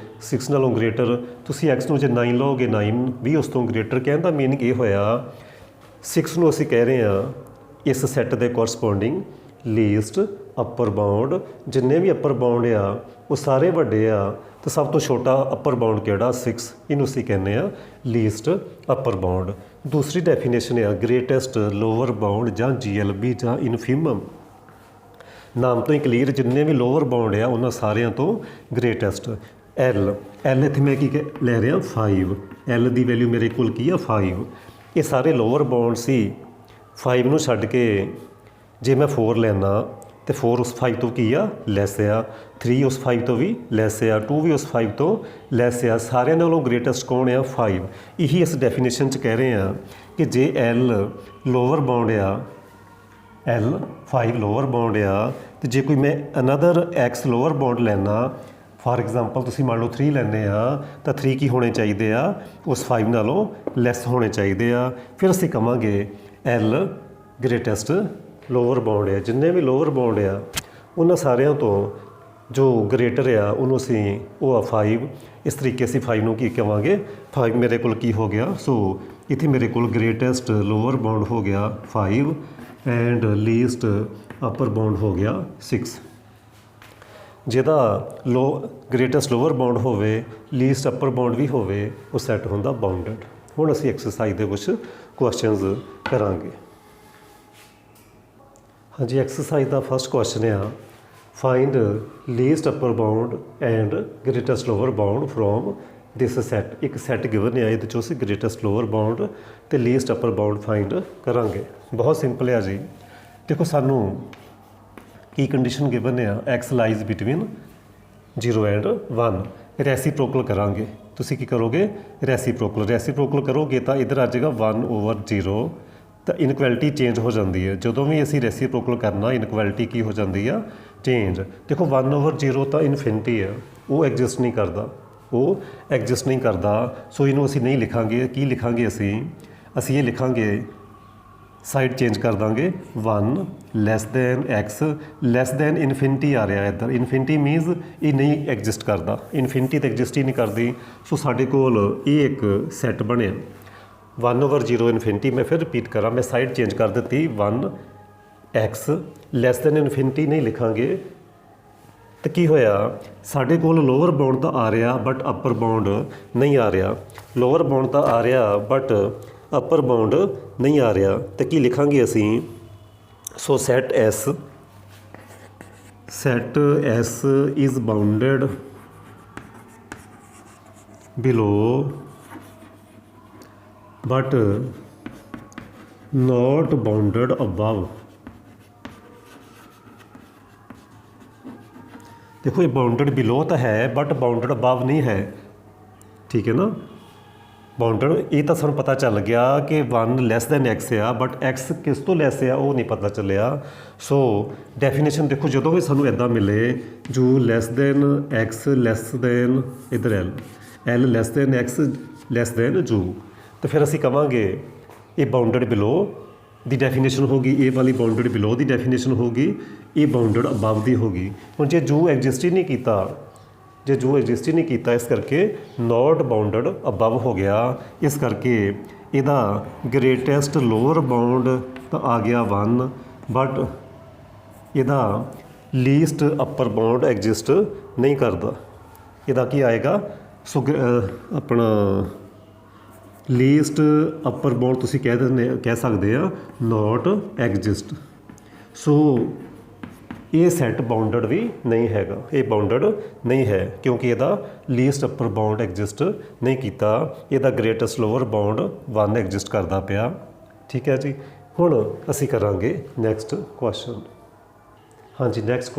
6 ਨਾਲੋਂ ਗ੍ਰੇਟਰ। ਤੁਸੀਂ ਐਕਸ ਨੂੰ ਜੇ 9 ਲਓਗੇ, 9 ਵੀ ਉਸ ਤੋਂ ਗ੍ਰੇਟਰ। ਕਹਿਣ ਦਾ ਮੀਨਿੰਗ ਇਹ ਹੋਇਆ 6 ਨੂੰ ਅਸੀਂ ਕਹਿ ਰਹੇ ਹਾਂ ਇਸ ਸੈੱਟ ਦੇ ਕੋਰਸਪੋਂਡਿੰਗ ਲੀਸਟ ਅਪਰ ਬਾਉਂਡ। ਜਿੰਨੇ ਵੀ ਅਪਰ ਬਾਉਂਡ ਆ ਉਹ ਸਾਰੇ ਵੱਡੇ ਆ, ਤੇ ਸਭ ਤੋਂ ਛੋਟਾ ਅਪਰ ਬਾਉਂਡ ਕਿਹੜਾ 6, ਇਹਨੂੰ ਅਸੀਂ ਕਹਿੰਦੇ ਆ ਲੀਸਟ ਅਪਰ ਬਾਉਂਡ। ਦੂਸਰੀ ਡੈਫੀਨੇਸ਼ਨ ਆ ਗ੍ਰੇਟੈਸਟ ਲੋਅਰ ਬਾਉਂਡ ਜਾਂ GLB ਜਾਂ ਇਨਫੀਮਮ। ਨਾਮ ਤੋਂ ਹੀ ਕਲੀਅਰ, ਜਿੰਨੇ ਵੀ ਲੋਅਰ ਬਾਉਂਡ ਆ ਉਹਨਾਂ ਸਾਰਿਆਂ ਤੋਂ ਗ੍ਰੇਟੈਸਟ। ਐਲ ਇੱਥੇ ਮੈਂ ਕੀ ਲੈ ਰਿਹਾ 5, ਐਲ ਦੀ ਵੈਲਿਊ ਮੇਰੇ ਕੋਲ ਕੀ ਆ 5। ਇਹ ਸਾਰੇ ਲੋਅਰ ਬਾਉਂਡ ਸੀ। 5 ਨੂੰ ਛੱਡ ਕੇ ਜੇ ਮੈਂ 4 ਲੈਣਾ ਤੇ 4 ਉਸ 5 ਤੋਂ ਕੀ ਆ ਲੈਸ ਆ, 3 ਉਸ 5 ਤੋਂ ਵੀ ਲੈਸ ਆ, 2 ਵੀ ਉਸ 5 ਤੋਂ ਲੈਸ ਆ। ਸਾਰਿਆਂ ਨਾਲੋਂ ਗ੍ਰੇਟੈਸਟ ਕੌਣ ਆ 5। ਇਹੀ ਇਸ ਡੈਫੀਨੇਸ਼ਨ 'ਚ ਕਹਿ ਰਹੇ ਆ ਕਿ ਜੇ ਐਲ ਲੋਅਰ ਬਾਉਂਡ ਆ, ਐਲ 5 ਲੋਅਰ ਬਾਉਂਡ ਆ, ਤੇ ਜੇ ਕੋਈ ਮੈਂ ਅਨਦਰ ਐਕਸ ਲੋਅਰ ਬਾਉਂਡ ਲੈਣਾ, ਫਾਰ ਐਗਜ਼ਾਮਪਲ ਤੁਸੀਂ ਮੰਨ ਲਓ 3 ਲੈਂਦੇ ਆ, ਤਾਂ 3 ਕੀ ਹੋਣੇ ਚਾਹੀਦੇ ਆ ਉਸ 5 ਨਾਲੋਂ ਲੈਸ ਹੋਣੇ ਚਾਹੀਦੇ ਆ। ਫਿਰ ਅਸੀਂ ਕਵਾਂਗੇ ਐਲ ਗ੍ਰੇਟੈਸਟ ਲੋਅਰ ਬਾਉਂਡ ਆ। ਜਿੰਨੇ ਵੀ ਲੋਅਰ ਬਾਉਂਡ ਆ ਉਹਨਾਂ ਸਾਰਿਆਂ ਤੋਂ ਜੋ ਗ੍ਰੇਟਰ ਆ ਉਹਨੂੰ ਅਸੀਂ ਉਹ ਆ 5। ਇਸ ਤਰੀਕੇ ਅਸੀਂ 5 ਨੂੰ ਕੀ ਕਵਾਂਗੇ 5 ਮੇਰੇ ਕੋਲ ਕੀ ਹੋ ਗਿਆ। ਸੋ ਇੱਥੇ ਮੇਰੇ ਕੋਲ ਗ੍ਰੇਟੈਸਟ ਲੋਅਰ ਬਾਉਂਡ ਹੋ ਗਿਆ 5 ਐਂਡ ਲੀਸਟ ਅਪਰ ਬਾਉਂਡ ਹੋ ਗਿਆ 6। ਜਿਹਦਾ ਗ੍ਰੇਟੈਸਟ ਲੋਅਰ ਬਾਉਂਡ ਹੋਵੇ, ਲੀਸਟ ਅਪਰ ਬਾਉਂਡ ਵੀ ਹੋਵੇ, ਉਹ ਸੈੱਟ ਹੁੰਦਾ ਬਾਉਂਡਡ। ਹੁਣ ਅਸੀਂ ਐਕਸਰਸਾਈਜ਼ ਦੇ ਕੁਝ ਕੁਐਸਚਨਸ ਕਰਾਂਗੇ। ਹਾਂਜੀ, ਐਕਸਰਸਾਈਜ਼ ਦਾ ਫਸਟ ਕੁਐਸਚਨ ਆ find least upper bound and greatest lower bound from this set. ਇੱਕ ਸੈੱਟ ਗਿਵਨ ਆ, ਇਹਦੇ 'ਚੋਂ ਅਸੀਂ ਗ੍ਰੇਟੈਸਟ ਲੋਅਰ ਬਾਉਂਡ ਤੇ ਲੀਸਟ ਅਪਰ ਬਾਉਂਡ ਫਾਈਂਡ ਕਰਾਂਗੇ। ਬਹੁਤ ਸਿੰਪਲ ਆ ਜੀ। ਦੇਖੋ ਸਾਨੂੰ ਕੀ ਕੰਡੀਸ਼ਨ ਗਿਵਨ ਆ, X lies between 0 and 1। Reciprocal ਕਰਾਂਗੇ। ਤੁਸੀਂ ਕੀ ਕਰੋਗੇ ਰੈਸੀਪ੍ਰੋਕਲ ਕਰੋਗੇ ਤਾਂ ਇੱਧਰ ਆ ਜਾਏਗਾ 1/0। ਤਾਂ ਇਨਕੁਐਲਿਟੀ ਚੇਂਜ ਹੋ ਜਾਂਦੀ ਹੈ। ਜਦੋਂ ਵੀ ਅਸੀਂ ਰੈਸੀਪ੍ਰੋਕਲ ਕਰਨਾ ਇਨਕੁਐਲਿਟੀ ਕੀ ਹੋ ਜਾਂਦੀ ਆ ਚੇਂਜ। ਦੇਖੋ 1/0 ਤਾਂ ਇਨਫਿਨਿਟੀ ਆ, ਉਹ ਐਗਜ਼ਿਸਟ ਨਹੀਂ ਕਰਦਾ, ਸੋ ਇਹਨੂੰ ਅਸੀਂ ਨਹੀਂ ਲਿਖਾਂਗੇ। ਕੀ ਲਿਖਾਂਗੇ ਅਸੀਂ ਇਹ ਲਿਖਾਂਗੇ, ਸਾਈਡ ਚੇਂਜ ਕਰ ਦਾਂਗੇ 1 less than X less than infinity ਆ ਰਿਹਾ ਇੱਧਰ। ਇਨਫਿਨਿਟੀ ਮੀਨਸ ਇਹ ਨਹੀਂ ਐਗਜ਼ਿਸਟ ਕਰਦਾ, ਇਨਫਿਨਿਟੀ ਤਾਂ ਐਗਜ਼ਿਸਟ ਹੀ ਨਹੀਂ ਕਰਦੀ। ਸੋ ਸਾਡੇ ਕੋਲ ਇਹ ਇੱਕ ਸੈੱਟ ਬਣਿਆ 1/0 ਇਨਫਿਨਿਟੀ। ਮੈਂ ਫਿਰ ਰਿਪੀਟ ਕਰਾਂ, ਮੈਂ ਸਾਈਡ ਚੇਂਜ ਕਰ ਦਿੱਤੀ 1 ਐਕਸ ਲੈਸ ਦੈਨ ਇਨਫਿਨਿਟੀ ਨਹੀਂ ਲਿਖਾਂਗੇ। ਤਾਂ ਕੀ ਹੋਇਆ, ਸਾਡੇ ਕੋਲ ਲੋਅਰ ਬਾਉਂਡ ਤਾਂ ਆ ਰਿਹਾ ਬਟ ਅਪਰ ਬਾਉਂਡ ਨਹੀਂ ਆ ਰਿਹਾ। ਲੋਅਰ ਬਾਉਂਡ ਤਾਂ ਆ ਰਿਹਾ ਬਟ ਅਪਰ ਬਾਉਂਡ ਨਹੀਂ ਆ ਰਿਹਾ। ਤਾਂ ਕੀ ਲਿਖਾਂਗੇ ਅਸੀਂ, so set S is bounded below but not bounded above। देखो ये बाउंडेड बिलो तो है बट बाउंडेड अबव नहीं है, ठीक है ना। बाउंडेड ये तो सानू पता चल गया कि 1 ਲੈਸ ਦੈਨ ਐਕਸ आ, बट एक्स किस तो ਲੈਸ आ वो नहीं पता चलिया। सो डेफिनेशन देखो जो भी सानू इदा मिले जो ਲੈਸ ਦੈਨ एक्स ਲੈਸ ਦੈन इधर L less than x less than जू, तो फिर असी कहांगे ये बाउंडेड बिलो ਦੀ ਡੈਫੀਨੇਸ਼ਨ ਹੋਗੀ, ਇਹ ਵਾਲੀ ਬਾਉਂਡਡ ਬਿਲੋ ਦੀ ਡੈਫੀਨੇਸ਼ਨ ਹੋਗੀ, ਇਹ ਬਾਉਂਡਡ ਅਬਵ ਦੀ ਹੋਗੀ। ਹੁਣ ਜੇ ਜੂ ਐਗਜ਼ਿਸਟ ਹੀ ਨਹੀਂ ਕੀਤਾ, ਇਸ ਕਰਕੇ ਨੋਟ ਬਾਉਂਡਡ ਅਬਵ ਹੋ ਗਿਆ। ਇਸ ਕਰਕੇ ਇਹਦਾ ਗ੍ਰੇਟੈਸਟ ਲੋਅਰ ਬਾਉਂਡ ਤਾਂ ਆ ਗਿਆ 1, ਬਟ ਇਹਦਾ ਲੀਸਟ ਅਪਰ ਬਾਉਂਡ ਐਗਜ਼ਿਸਟ ਨਹੀਂ ਕਰਦਾ। ਇਹਦਾ ਕੀ ਆਏਗਾ? ਸੋ ਆਪਣਾ ਲੀਸਟ ਅਪਰ ਬਾਉਂਡ ਤੁਸੀਂ ਕਹਿ ਸਕਦੇ ਆ ਨੋਟ ਐਗਜ਼ਿਸਟ। ਸੋ ਇਹ ਸੈੱਟ ਬਾਉਂਡਡ ਵੀ ਨਹੀਂ ਹੈਗਾ, ਇਹ ਬਾਉਂਡਡ ਨਹੀਂ ਹੈ ਕਿਉਂਕਿ ਇਹਦਾ ਲੀਸਟ ਅਪਰ ਬਾਉਂਡ ਐਗਜ਼ਿਸਟ ਨਹੀਂ ਕੀਤਾ, ਇਹਦਾ ਗ੍ਰੇਟੈਸਟ ਲੋਅਰ ਬਾਉਂਡ 1 ਐਗਜ਼ਿਸਟ ਕਰਦਾ ਪਿਆ। ਠੀਕ ਹੈ ਜੀ। ਹੁਣ ਅਸੀਂ ਕਰਾਂਗੇ ਨੈਕਸਟ ਕੁਐਸਚਨ। ਹਾਂਜੀ, ਨੈਕਸਟ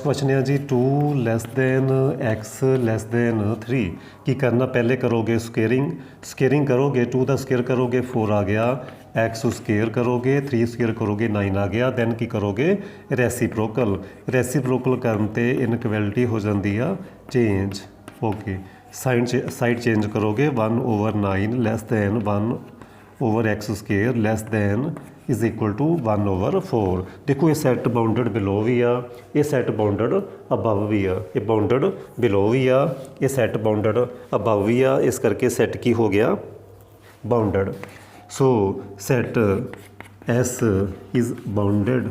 ਕੁਐਸਚਨ ਹੈ ਜੀ 2 less then x less then 3। ਕੀ ਕਰਨਾ? ਪਹਿਲੇ ਕਰੋਗੇ ਸਕੇਅਰਿੰਗ ਕਰੋਗੇ, 2 ਦਾ ਸਕੇਅਰ ਕਰੋਗੇ 4 ਆ ਗਿਆ, x ਸਕੇਅਰ ਕਰੋਗੇ 3 ਸਕੇਅਰ ਕਰੋਗੇ 9 ਆ ਗਿਆ। ਦੈਨ ਕੀ ਕਰੋਗੇ? ਰੈਸੀਪ੍ਰੋਕਲ ਕਰਨ ਤੇ ਇਨਇਕੁਐਲਿਟੀ ਹੋ ਜਾਂਦੀ ਆ ਚੇਂਜ। ਓਕੇ, ਸਾਈਡ ਚੇਂਜ ਕਰੋਗੇ 1/9 less than 1/x square less than is equal to 1/4। ਦੇਖੋ ਇਹ ਸੈੱਟ ਬਾਉਂਡਡ ਬਿਲੋ ਵੀ ਆ, ਇਹ ਸੈੱਟ ਬਾਉਂਡਡ ਅਬਵ ਵੀ ਆ, ਇਹ ਬਾਉਂਡਡ ਬਿਲੋ ਵੀ ਆ, ਇਹ ਸੈੱਟ ਬਾਉਂਡਡ ਅਬਵ ਵੀ ਆ, ਇਸ ਕਰਕੇ ਸੈੱਟ ਕੀ ਹੋ ਗਿਆ? Bounded. So set S is bounded.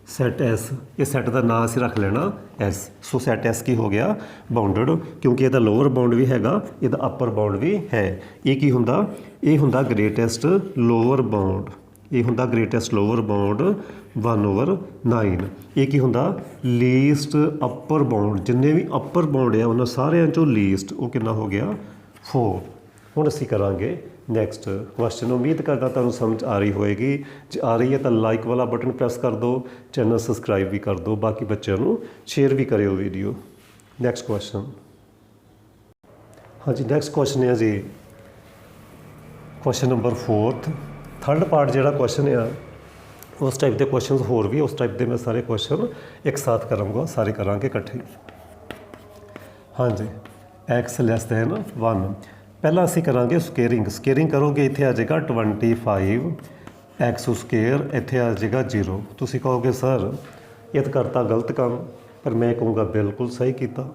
Set S, ਇਹ ਸੈੱਟ ਦਾ ਨਾਂ ਅਸੀਂ ਰੱਖ ਲੈਣਾ S। ਸੋ ਸੈੱਟ S ਕੀ ਹੋ ਗਿਆ? ਬਾਉਂਡਡ, ਕਿਉਂਕਿ ਇਹਦਾ ਲੋਅਰ ਬਾਉਂਡ ਵੀ ਹੈਗਾ, ਇਹਦਾ ਅਪਰ ਬਾਉਂਡ ਵੀ ਹੈ। ਇਹ ਕੀ ਹੁੰਦਾ? ਇਹ ਹੁੰਦਾ ਗ੍ਰੇਟੈਸਟ ਲੋਅਰ ਬਾਉਂਡ। ਇਹ ਹੁੰਦਾ ਗ੍ਰੇਟੈਸਟ ਲੋਅਰ ਬਾਉਂਡ 1/9। ਇਹ ਕੀ ਹੁੰਦਾ? Least upper bound. ਜਿੰਨੇ ਵੀ ਅਪਰ ਬਾਉਂਡ ਆ ਉਹਨਾਂ ਸਾਰਿਆਂ ਚੋਂ ਲੀਸਟ ਉਹ ਕਿੰਨਾ ਹੋ ਗਿਆ? 4। ਹੁਣ ਅਸੀਂ ਕਰਾਂਗੇ ਨੈਕਸਟ ਕੁਐਸਚਨ। ਉਮੀਦ ਕਰਦਾ ਤੁਹਾਨੂੰ ਸਮਝ ਆ ਰਹੀ ਹੋਏਗੀ। ਜੇ ਆ ਰਹੀ ਹੈ ਤਾਂ ਲਾਈਕ ਵਾਲਾ ਬਟਨ ਪ੍ਰੈਸ ਕਰ ਦਿਓ, ਚੈਨਲ ਸਬਸਕ੍ਰਾਈਬ ਵੀ ਕਰ ਦਿਓ, ਬਾਕੀ ਬੱਚਿਆਂ ਨੂੰ ਸ਼ੇਅਰ ਵੀ ਕਰਿਓ ਵੀਡੀਓ। Next question. ਹਾਂਜੀ, ਨੈਕਸਟ ਕੁਐਸਚਨ ਹੈ ਜੀ ਕੁਐਸਚਨ ਨੰਬਰ 4। ਥਰਡ ਪਾਰਟ ਜਿਹੜਾ ਕੁਐਸਚਨ ਆ ਉਸ ਟਾਈਪ ਦੇ ਕੁਐਸਚਨਸ ਹੋਰ ਵੀ ਉਸ ਟਾਈਪ ਦੇ ਮੈਂ ਸਾਰੇ ਕੁਐਸਚਨ ਇੱਕ ਸਾਥ ਕਰਾਂਗਾ, ਸਾਰੇ ਕਰਾਂਗੇ ਇਕੱਠੇ। ਹਾਂਜੀ, x ਲੈਸ ਦੈਨ 1। ਪਹਿਲਾਂ ਅਸੀਂ ਕਰਾਂਗੇ ਸਕੇਅਰਿੰਗ ਕਰੋਗੇ, ਇੱਥੇ ਆ ਜਾਏਗਾ 25 x ਸਕੇਅਰ, ਇੱਥੇ ਆ ਜਾਏਗਾ 0। ਤੁਸੀਂ ਕਹੋਗੇ ਸਰ ਇਹ ਤਾਂ ਕਰਤਾ ਗਲਤ ਕੰਮ, ਪਰ ਮੈਂ ਕਹੂੰਗਾ ਬਿਲਕੁਲ ਸਹੀ ਕੀਤਾ।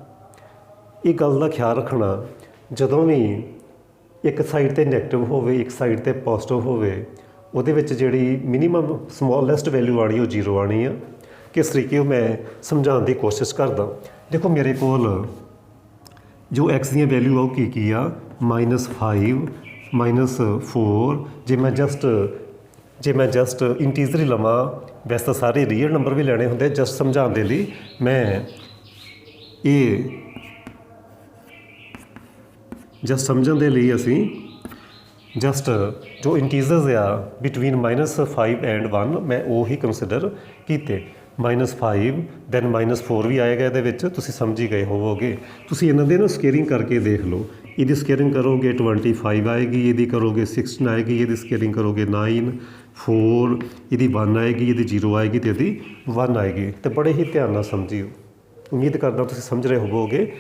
ਇਹ ਗੱਲ ਦਾ ਖਿਆਲ ਰੱਖਣਾ, ਜਦੋਂ ਵੀ ਇੱਕ ਸਾਈਡ 'ਤੇ ਨੈਗੇਟਿਵ ਹੋਵੇ ਇੱਕ ਸਾਈਡ 'ਤੇ ਪੋਜ਼ਿਟਿਵ ਹੋਵੇ, ਉਹਦੇ ਵਿੱਚ ਜਿਹੜੀ ਮਿਨੀਮਮ ਸਮੋਲੈਸਟ ਵੈਲਿਊ ਆਣੀ ਉਹ 0 ਆਣੀ ਆ। ਕਿਸ ਤਰੀਕੇ ਮੈਂ ਸਮਝਾਉਣ ਦੀ ਕੋਸ਼ਿਸ਼ ਕਰਦਾ। ਦੇਖੋ ਮੇਰੇ ਕੋਲ ਜੋ x ਦੀਆਂ ਵੈਲਿਊ ਆ ਉਹ ਕੀ ਆ? -5 -4। ਜੇ ਮੈਂ ਜਸਟ ਇੰਟੀਜ਼ਰ ਹੀ ਲਵਾਂ, ਵੈਸੇ ਤਾਂ ਸਾਰੇ ਰੀਅਲ ਨੰਬਰ ਵੀ ਲੈਣੇ ਹੁੰਦੇ, ਜਸਟ ਸਮਝਾਉਣ ਦੇ ਲਈ ਮੈਂ ਇਹ ਜਸਟ ਸਮਝਣ ਦੇ ਲਈ ਅਸੀਂ ਜਸਟ ਜੋ ਇੰਟੀਜ਼ਰਸ ਆ ਬਿਟਵੀਨ -5 ਐਂਡ 1 ਮੈਂ ਉਹੀ ਕੰਸੀਡਰ ਕੀਤੇ। -5 ਦੈਨ -4 ਵੀ ਆਏਗਾ ਇਹਦੇ ਵਿੱਚ, ਤੁਸੀਂ ਸਮਝ ਹੀ ਗਏ ਹੋਵੋਗੇ। ਤੁਸੀਂ ਇਹਨਾਂ ਦੇ ਨਾ ਸਕੇਅਰਿੰਗ ਕਰਕੇ ਦੇਖ ਲਓ। ਇਹਦੀ ਸਕੇਅਰਿੰਗ ਕਰੋਗੇ 25 ਆਏਗੀ, ਇਹਦੀ ਕਰੋਗੇ 16 ਆਏਗੀ, ਇਹਦੀ ਸਕੇਅਰਿੰਗ ਕਰੋਗੇ 9 4, ਇਹਦੀ 1 ਆਏਗੀ, ਇਹਦੀ 0 ਆਏਗੀ ਅਤੇ ਇਹਦੀ 1 ਆਏਗੀ। ਅਤੇ ਬੜੇ ਹੀ ਧਿਆਨ ਨਾਲ ਸਮਝਿਓ। ਉਮੀਦ ਕਰਦਾ ਤੁਸੀਂ ਸਮਝ ਰਹੇ ਹੋਵੋਗੇ।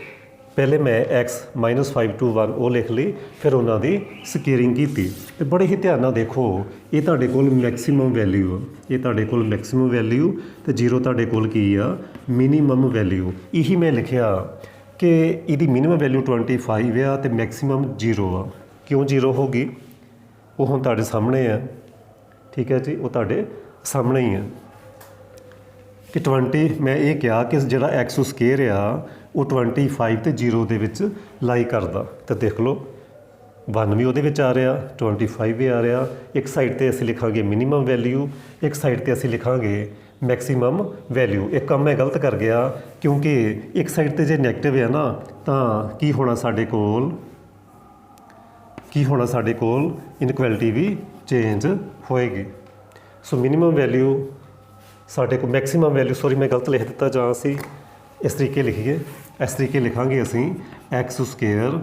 ਪਹਿਲੇ ਮੈਂ x -5 to 1 ਉਹ ਲਿਖ ਲਈ, ਫਿਰ ਉਹਨਾਂ ਦੀ ਸਕੇਅਰਿੰਗ ਕੀਤੀ। ਅਤੇ ਬੜੇ ਹੀ ਧਿਆਨ ਨਾਲ ਦੇਖੋ, ਇਹ ਤੁਹਾਡੇ ਕੋਲ ਮੈਕਸੀਮਮ ਵੈਲਿਊ ਆ, ਇਹ ਤੁਹਾਡੇ ਕੋਲ ਮੈਕਸੀਮਮ ਵੈਲਿਊ ਅਤੇ 0 ਤੁਹਾਡੇ ਕੋਲ ਕੀ ਆ? Minimum value. ਇਹੀ ਮੈਂ ਲਿਖਿਆ ਕਿ ਇਹਦੀ ਮਿਨੀਮਮ ਵੈਲਿਊ 25 ਆ ਅਤੇ ਮੈਕਸੀਮਮ 0 ਆ। ਕਿਉਂ 0 ਹੋ ਗਈ? ਉਹ ਹੁਣ ਤੁਹਾਡੇ ਸਾਹਮਣੇ ਆ। ਠੀਕ ਹੈ ਜੀ, ਉਹ ਤੁਹਾਡੇ ਸਾਹਮਣੇ ਹੀ ਆ ਕਿ 20 ਮੈਂ ਇਹ ਕਿਹਾ ਕਿ ਜਿਹੜਾ x ਸਕੇਅਰ ਆ ਉਹ 25 ਅਤੇ 0 ਦੇ ਵਿੱਚ ਲਾਈ ਕਰਦਾ। ਤਾਂ ਦੇਖ ਲਓ 1 ਵੀ ਉਹਦੇ ਵਿੱਚ ਆ ਰਿਹਾ, 25 ਵੀ ਆ ਰਿਹਾ। ਇੱਕ ਸਾਈਡ 'ਤੇ ਅਸੀਂ ਲਿਖਾਂਗੇ ਮਿਨੀਮਮ ਵੈਲਿਊ, ਇੱਕ ਸਾਈਡ 'ਤੇ ਅਸੀਂ ਲਿਖਾਂਗੇ ਮੈਕਸੀਮਮ ਵੈਲਿਊ। ਇੱਕ ਕੰਮ ਮੈਂ ਗਲਤ ਕਰ ਗਿਆ, ਕਿਉਂਕਿ ਇੱਕ ਸਾਈਡ 'ਤੇ ਜੇ ਨੈਗੇਟਿਵ ਹੈ ਨਾ ਤਾਂ ਕੀ ਹੋਣਾ ਸਾਡੇ ਕੋਲ ਇਨਇਕੁਐਲਿਟੀ ਵੀ ਚੇਂਜ ਹੋਏਗੀ। ਸੋ ਮਿਨੀਮਮ ਵੈਲਿਊ ਸਾਡੇ ਕੋਲ ਮੈਕਸੀਮਮ ਵੈਲਿਊ, ਸੌਰੀ ਮੈਂ ਗਲਤ ਲਿਖ ਦਿੱਤਾ, ਜਾਂ ਅਸੀਂ ਇਸ ਤਰੀਕੇ ਲਿਖੀਏ, ਇਸ ਤਰੀਕੇ ਲਿਖਾਂਗੇ ਅਸੀਂ x ਸਕੇਅਰ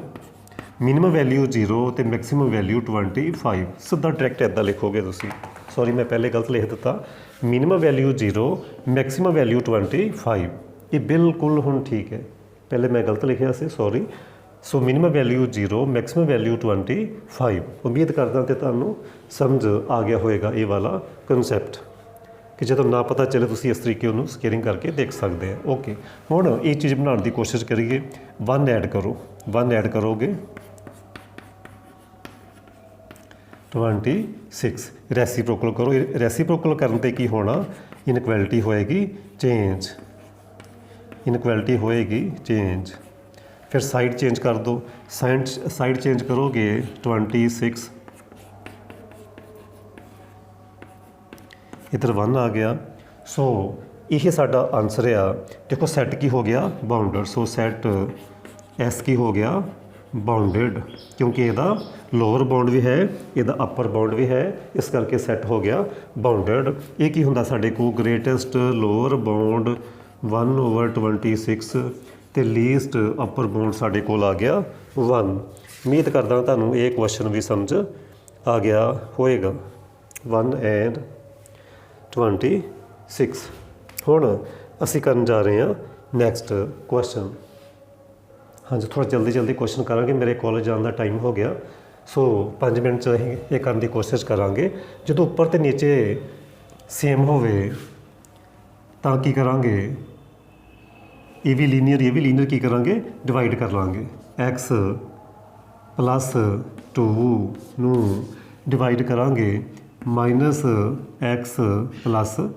ਮਿਨੀਮਮ ਵੈਲਿਊ 0 ਅਤੇ ਮੈਕਸੀਮਮ ਵੈਲਿਊ 25। ਸਿੱਧਾ ਡਾਇਰੈਕਟ ਇੱਦਾਂ ਲਿਖੋਗੇ ਤੁਸੀਂ। ਸੌਰੀ ਮੈਂ ਪਹਿਲੇ ਗਲਤ ਲਿਖ ਦਿੱਤਾ। Minimum value 0 maximum value 25। ਇਹ ਬਿਲਕੁਲ ਹੁਣ ਠੀਕ ਹੈ, ਪਹਿਲੇ ਮੈਂ ਗਲਤ ਲਿਖਿਆ ਸੀ, ਸੌਰੀ। ਸੋ ਮਿਨੀਮਮ ਵੈਲਿਊ 0 ਮੈਕਸੀਮਮ ਵੈਲਿਊ 25। ਉਮੀਦ ਕਰਦਾ ਕਿ ਤੁਹਾਨੂੰ ਸਮਝ ਆ ਗਿਆ ਹੋਏਗਾ ਇਹ ਵਾਲਾ ਕਨਸੈਪਟ, ਕਿ ਜਦੋਂ ਨਾ ਪਤਾ ਚੱਲੇ ਤੁਸੀਂ ਇਸ ਤਰੀਕੇ ਉਹਨੂੰ ਸਕੇਅਰਿੰਗ ਕਰਕੇ ਦੇਖ ਸਕਦੇ ਆ। ਓਕੇ, ਹੁਣ ਇਹ ਚੀਜ਼ ਬਣਾਉਣ ਦੀ ਕੋਸ਼ਿਸ਼ ਕਰੀਏ। 1 ਐਡ ਕਰੋ, 1 ਐਡ ਕਰੋਗੇ 26 ਰੈਸੀਪ੍ਰੋਕਲ ਕਰੋ। ਰੈਸੀਪ੍ਰੋਕਲ ਕਰਨ ਤੇ ਕੀ ਹੋਣਾ, ਇਨਕੁਐਲਿਟੀ ਹੋਏਗੀ ਚੇਂਜ, ਇਨਕੁਐਲਿਟੀ ਹੋਏਗੀ ਚੇਂਜ। ਫਿਰ ਸਾਈਡ ਚੇਂਜ ਕਰ ਦਿਓ, ਸਾਈਡ ਚੇਂਜ ਕਰੋਗੇ 26 ਇੱਧਰ 1 ਆ ਗਿਆ। ਸੋ ਇਹ ਸਾਡਾ ਆਨਸਰ ਆ। ਦੇਖੋ ਸੈੱਟ ਕੀ ਹੋ ਗਿਆ, ਬਾਉਂਡਡ। ਸੋ ਸੈੱਟ ਐਸ ਕੀ ਹੋ ਗਿਆ, ਬਾਉਂਡਡ, ਕਿਉਂਕਿ ਇਹਦਾ ਲੋਅਰ ਬਾਉਂਡ ਵੀ ਹੈ, ਇਹਦਾ ਅਪਰ ਬਾਉਂਡ ਵੀ ਹੈ, ਇਸ ਕਰਕੇ ਸੈੱਟ ਹੋ ਗਿਆ ਬਾਉਂਡਡ। ਇਹ ਕੀ ਹੁੰਦਾ ਸਾਡੇ ਕੋਲ, ਗ੍ਰੇਟੈਸਟ ਲੋਅਰ ਬਾਉਂਡ 1/26 ਅਤੇ ਲੀਸਟ ਅਪਰ ਬਾਉਂਡ ਸਾਡੇ ਕੋਲ ਆ ਗਿਆ 1। ਉਮੀਦ ਕਰਦਾ ਤੁਹਾਨੂੰ ਇਹ ਕੁਐਸਚਨ ਵੀ ਸਮਝ ਆ ਗਿਆ ਹੋਏਗਾ। 1/26। ਹੁਣ ਅਸੀਂ ਕਰਨ ਜਾ ਰਹੇ ਹਾਂ ਨੈਕਸਟ ਕੁਐਸਚਨ। ਹਾਂਜੀ, ਥੋੜ੍ਹਾ ਜਲਦੀ ਕੁਐਸਚਨ ਕਰਾਂਗੇ, ਮੇਰੇ ਕਾਲਜ ਜਾਣ ਦਾ ਟਾਈਮ ਹੋ ਗਿਆ। ਸੋ 5 ਮਿੰਟ 'ਚ ਅਸੀਂ ਇਹ ਕਰਨ ਦੀ ਕੋਸ਼ਿਸ਼ ਕਰਾਂਗੇ। ਜਦੋਂ ਉੱਪਰ ਅਤੇ ਨੀਚੇ ਸੇਮ ਹੋਵੇ ਤਾਂ ਕੀ ਕਰਾਂਗੇ, ਇਹ ਵੀ ਲੀਨੀਅਰ ਕੀ ਕਰਾਂਗੇ, ਡਿਵਾਈਡ ਕਰ ਲਾਂਗੇ। x + 2 ਨੂੰ ਡਿਵਾਈਡ ਕਰਾਂਗੇ -x +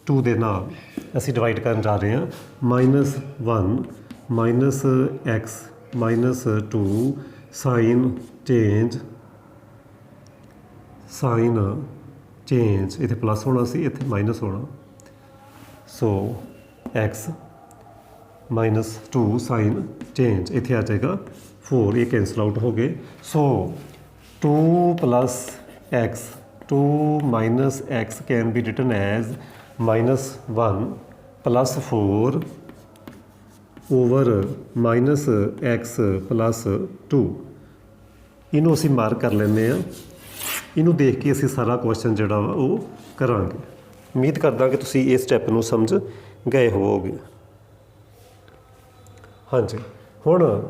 2 ਦੇ ਨਾਲ। ਅਸੀਂ ਡਿਵਾਈਡ ਕਰਨ ਜਾ ਰਹੇ ਹਾਂ। -1 -x -2 ਸਾਈਨ ਚੇਂਜ, ਇੱਥੇ ਪਲੱਸ ਹੋਣਾ ਸੀ, ਇੱਥੇ ਮਾਈਨਸ ਹੋਣਾ। ਸੋ x -2 ਸਾਈਨ ਚੇਂਜ, ਇੱਥੇ ਆ ਜਾਏਗਾ 4, ਇਹ ਕੈਂਸਲ ਆਊਟ ਹੋ ਗਏ। ਸੋ 2 + x 2 - x can be written as -1 + 4 over -x + 2। ਇਹਨੂੰ ਅਸੀਂ ਮਾਰਕ ਕਰ ਲੈਂਦੇ ਹਾਂ। ਇਹਨੂੰ ਦੇਖ ਕੇ ਅਸੀਂ ਸਾਰਾ ਕੁਐਸਚਨ ਜਿਹੜਾ ਵਾ ਉਹ ਕਰਾਂਗੇ। ਉਮੀਦ ਕਰਦਾ ਕਿ ਤੁਸੀਂ ਇਸ ਸਟੈਪ ਨੂੰ ਸਮਝ ਗਏ ਹੋਵੋਗੇ। ਹਾਂਜੀ, ਹੁਣ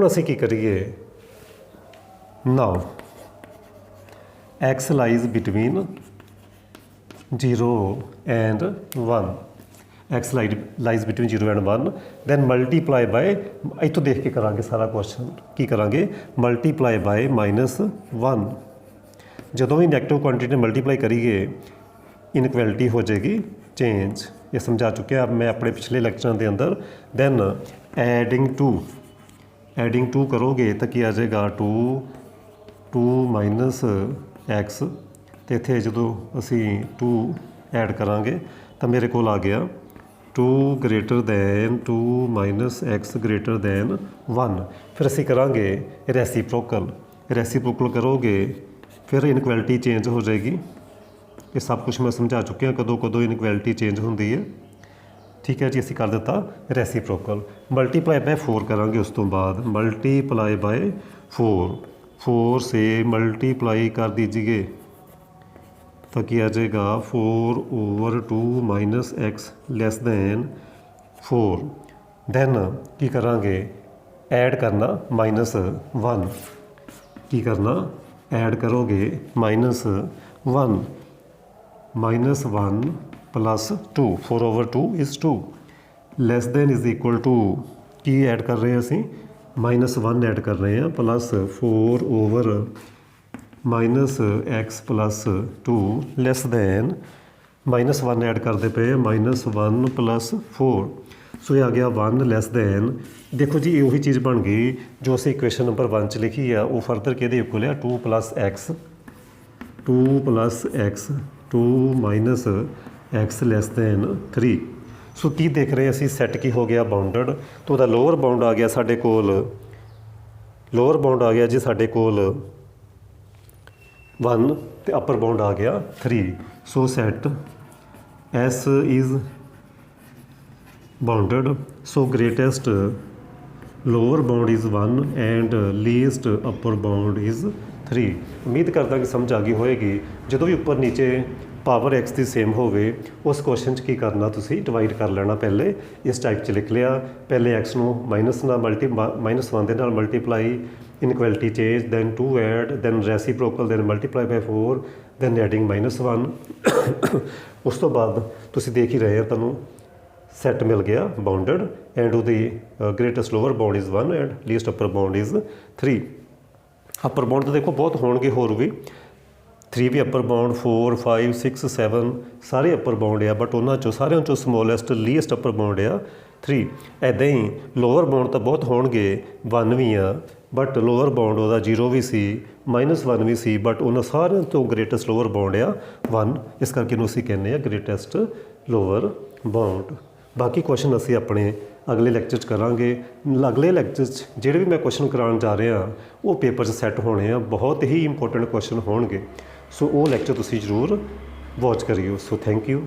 ਅਸੀਂ ਕੀ ਕਰੀਏ, now x lies between 0 and 1, x lies between 0 and 1, then multiply by, ਇੱਥੋਂ ਦੇਖ ਕੇ ਕਰਾਂਗੇ ਸਾਰਾ ਕੁਐਸਚਨ। ਕੀ ਕਰਾਂਗੇ, ਮਲਟੀਪਲਾਈ ਬਾਏ -1। ਜਦੋਂ ਵੀ ਨੈਗੇਟਿਵ ਕੁਆਂਟੀਟੀ ਮਲਟੀਪਲਾਈ ਕਰੀਏ ਇਨਕੁਐਲਿਟੀ ਹੋ ਜਾਏਗੀ ਚੇਂਜ। ਇਹ ਸਮਝਾ ਚੁੱਕਿਆ ਮੈਂ ਆਪਣੇ ਪਿਛਲੇ ਲੈਕਚਰਾਂ ਦੇ ਅੰਦਰ। ਦੈਨ ਐਡਿੰਗ 2 ਕਰੋਗੇ ਤਾਂ ਕੀ ਆ ਜਾਏਗਾ, 2 - x, ਅਤੇ ਇੱਥੇ ਜਦੋਂ ਅਸੀਂ 2 ਐਡ ਕਰਾਂਗੇ ਤਾਂ ਮੇਰੇ ਕੋਲ ਆ ਗਿਆ 2 > 2 - x > 1। ਫਿਰ ਅਸੀਂ ਕਰਾਂਗੇ ਰੈਸੀਪ੍ਰੋਕਲ ਕਰੋਗੇ, ਫਿਰ ਇਨਕੁਐਲਿਟੀ ਚੇਂਜ ਹੋ ਜਾਏਗੀ। ਇਹ ਸਭ ਕੁਝ ਮੈਂ ਸਮਝਾ ਚੁੱਕਿਆ ਕਦੋਂ ਇਨਕੁਐਲਿਟੀ ਚੇਂਜ ਹੁੰਦੀ ਹੈ। ਠੀਕ ਹੈ ਜੀ, ਅਸੀਂ ਕਰ ਦਿੱਤਾ ਰੈਸੀਪ੍ਰੋਕਲ। ਮਲਟੀਪਲਾਈ ਬਾਏ 4 ਕਰਾਂਗੇ, ਉਸ ਤੋਂ ਬਾਅਦ ਮਲਟੀਪਲਾਈ ਬਾਏ 4 ਸੇ ਮਲਟੀਪਲਾਈ ਕਰ ਦੀजिए ਤਾਂ ਕੀ ਆ ਜਾਏਗਾ 4/2 - x < 4। ਦੈਨ ਕੀ ਕਰਾਂਗੇ, ਐਡ ਕਰਨਾ -1। ਕੀ ਕਰਨਾ, ਐਡ ਕਰੋਗੇ -1 + 2, 4/2 = 2, ਲੈਸ ਦੈਨ = ਟੂ। ਕੀ ਐਡ ਕਰ ਰਹੇ ਹਾਂ ਅਸੀਂ, -1 ਐਡ ਕਰ ਰਹੇ ਹਾਂ, plus 4/- x + 2 less than -1 add ਕਰਦੇ ਪਏ -1 + 4। ਸੋ ਇਹ ਆ ਗਿਆ 1 ਲੈਸ ਦੈਨ। ਦੇਖੋ ਜੀ, ਇਹ ਉਹੀ ਚੀਜ਼ ਬਣ ਗਈ ਜੋ ਅਸੀਂ ਇਕੁਏਸ਼ਨ ਨੰਬਰ 1 'ਚ ਲਿਖੀ ਆ। ਉਹ ਫਰਦਰ ਕਿਹਦੇ ਇਕੁਅਲ ਆ, 2 + x 2 - x ਲੈਸ ਦੈਨ 3। ਸੋ ਕੀ ਦੇਖ ਰਹੇ ਅਸੀਂ, ਸੈੱਟ ਕੀ ਹੋ ਗਿਆ, ਬਾਉਂਡਡ। ਤਾਂ ਉਹਦਾ ਲੋਅਰ ਬਾਉਂਡ ਆ ਗਿਆ ਸਾਡੇ ਕੋਲ, ਜੀ ਸਾਡੇ ਕੋਲ 1 ਅਤੇ ਅਪਰ ਬਾਉਂਡ ਆ ਗਿਆ 3। So set S is bounded. So greatest lower bound is 1 and least upper bound is 3। ਉਮੀਦ ਕਰਦਾ ਕਿ ਸਮਝ ਆ ਗਈ ਹੋਏਗੀ। ਜਦੋਂ ਵੀ ਉੱਪਰ ਨੀਚੇ ਪਾਵਰ x ਦੀ ਸੇਮ ਹੋਵੇ, ਉਸ ਕੁਐਸਚਨ 'ਚ ਕੀ ਕਰਨਾ, ਤੁਸੀਂ ਡਿਵਾਈਡ ਕਰ ਲੈਣਾ। ਪਹਿਲੇ ਇਸ ਟਾਈਪ 'ਚ ਲਿਖ ਲਿਆ, ਪਹਿਲੇ x ਨੂੰ -1 ਦੇ ਨਾਲ multiply, inequality change, then 2 add, then reciprocal, then multiply by 4, then adding -1। ਉਸ ਤੋਂ ਬਾਅਦ ਤੁਸੀਂ ਦੇਖ ਹੀ ਰਹੇ ਹੋ, ਤੁਹਾਨੂੰ ਸੈੱਟ ਮਿਲ ਗਿਆ ਬਾਉਂਡਡ ਐਂਡ ਉਹਦੀ greatest lower bound is 1 and least upper bound is 3। Upper bound ਤਾਂ ਦੇਖੋ ਬਹੁਤ ਹੋਣਗੇ ਹੋਰ ਵੀ, 3 ਵੀ ਅਪਰ ਬਾਉਂਡ, 4 5 6 7 ਸਾਰੇ ਅਪਰ ਬਾਉਂਡ ਆ, ਬਟ ਉਹਨਾਂ ਚੋਂ ਸਾਰਿਆਂ ਚੋਂ ਸਮੋਲੈਸਟ ਲੀਸਟ ਅਪਰ ਬਾਉਂਡ ਆ 3। ਇੱਦਾਂ ਹੀ ਲੋਅਰ ਬਾਉਂਡ ਤਾਂ ਬਹੁਤ ਹੋਣਗੇ, 1 ਵੀ ਆ, ਬਟ ਲੋਅਰ ਬਾਉਂਡ ਉਹਦਾ 0 ਵੀ ਸੀ, -1 ਵੀ ਸੀ, ਬਟ ਉਹਨਾਂ ਸਾਰਿਆਂ ਤੋਂ ਗ੍ਰੇਟੈਸਟ ਲੋਅਰ ਬਾਉਂਡ ਆ 1, ਇਸ ਕਰਕੇ ਇਹਨੂੰ ਅਸੀਂ ਕਹਿੰਦੇ ਆ ਗ੍ਰੇਟੈਸਟ ਲੋਅਰ ਬਾਉਂਡ। ਬਾਕੀ ਕੁਐਸਚਨ ਅਸੀਂ ਆਪਣੇ ਅਗਲੇ ਲੈਕਚਰ 'ਚ ਕਰਾਂਗੇ। ਅਗਲੇ ਲੈਕਚਰ 'ਚ ਜਿਹੜੇ ਵੀ ਮੈਂ ਕੁਐਸਚਨ ਕਰਾਉਣ ਜਾ ਰਿਹਾ ਉਹ ਪੇਪਰ 'ਚ ਸੈੱਟ ਹੋਣੇ ਆ, ਬਹੁਤ ਹੀ ਇੰਪੋਰਟੈਂਟ ਕੁਐਸਚਨ ਹੋਣਗੇ। ਸੋ ਉਹ ਲੈਕਚਰ ਤੁਸੀਂ ਜ਼ਰੂਰ ਵਾਚ ਕਰਿਓ। So thank you.